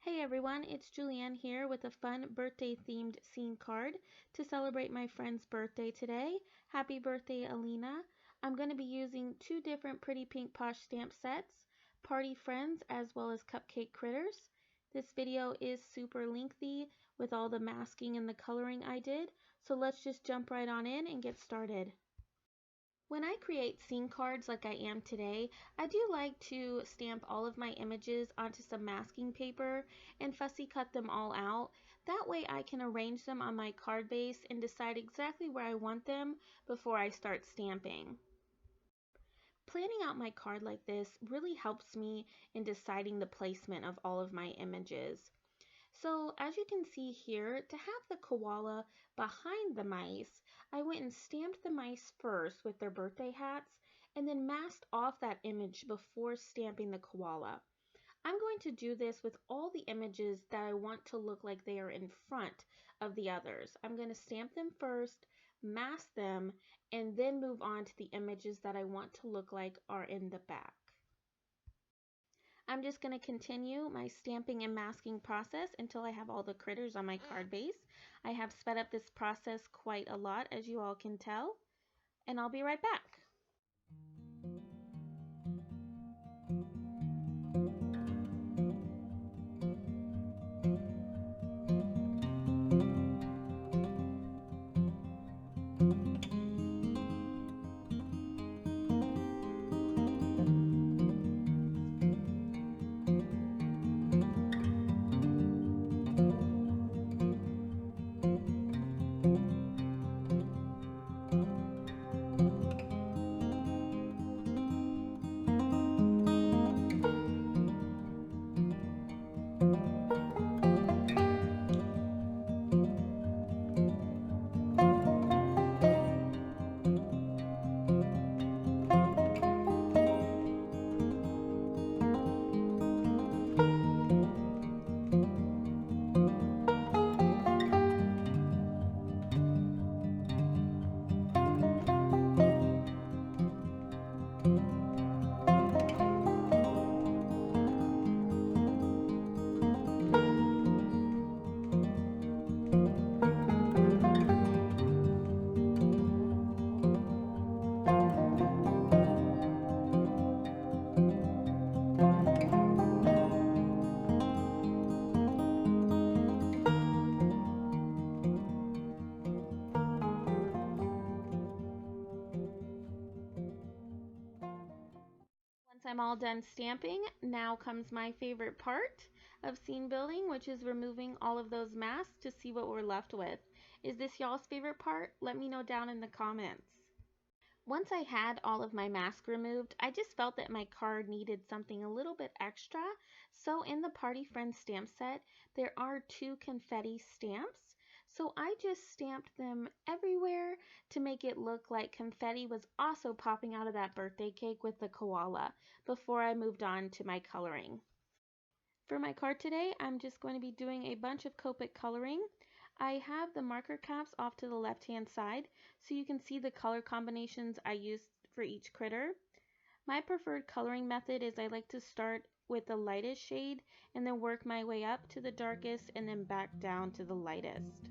Hey everyone, it's Julianne here with a fun birthday themed scene card to celebrate my friend's birthday today. Happy birthday, Alina. I'm going to be using two different Pretty Pink Posh stamp sets, Party Friends as well as Cupcake Critters. This video is super lengthy with all the masking and the coloring I did, so let's just jump right on in and get started. When I create scene cards like I am today, I do like to stamp all of my images onto some masking paper and fussy cut them all out. That way I can arrange them on my card base and decide exactly where I want them before I start stamping. Planning out my card like this really helps me in deciding the placement of all of my images. So as you can see here, to have the koala behind the mice, I went and stamped the mice first with their birthday hats and then masked off that image before stamping the koala. I'm going to do this with all the images that I want to look like they are in front of the others. I'm going to stamp them first, mask them, and then move on to the images that I want to look like are in the back. I'm just going to continue my stamping and masking process until I have all the critters on my card base. I have sped up this process quite a lot, as you all can tell, and I'll be right back. Once I'm all done stamping, now comes my favorite part of scene building, which is removing all of those masks to see what we're left with. Is this y'all's favorite part? Let me know down in the comments. Once I had all of my mask removed, I just felt that my card needed something a little bit extra. So in the Party Friends stamp set, there are two confetti stamps. So I just stamped them everywhere to make it look like confetti was also popping out of that birthday cake with the koala before I moved on to my coloring. For my card today, I'm just going to be doing a bunch of Copic coloring. I have the marker caps off to the left hand side so you can see the color combinations I used for each critter. My preferred coloring method is I like to start with the lightest shade and then work my way up to the darkest and then back down to the lightest.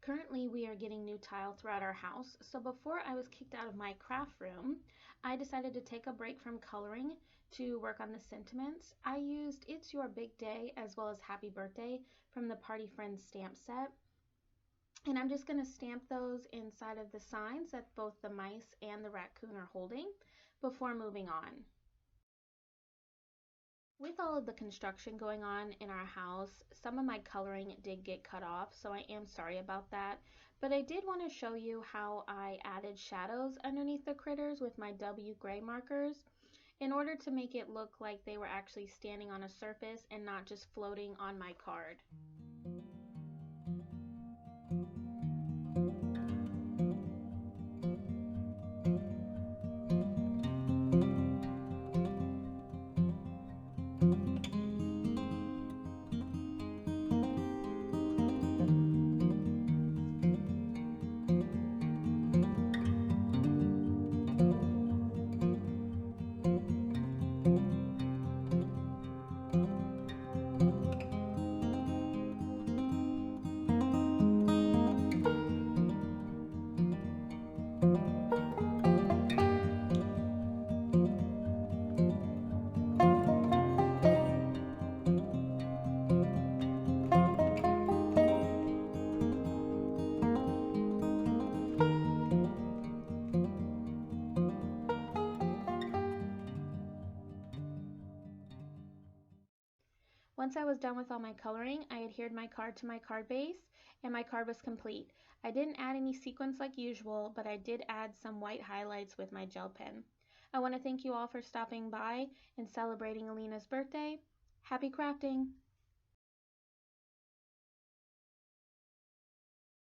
Currently, we are getting new tile throughout our house, so before I was kicked out of my craft room, I decided to take a break from coloring to work on the sentiments. I used It's Your Big Day as well as Happy Birthday from the Party Friends stamp set. And I'm just going to stamp those inside of the signs that both the mice and the raccoon are holding before moving on. With all of the construction going on in our house, some of my coloring did get cut off, so I am sorry about that. But I did want to show you how I added shadows underneath the critters with my W gray markers in order to make it look like they were actually standing on a surface and not just floating on my card. Once I was done with all my coloring, I adhered my card to my card base, and my card was complete. I didn't add any sequins like usual, but I did add some white highlights with my gel pen. I want to thank you all for stopping by and celebrating Alina's birthday. Happy crafting!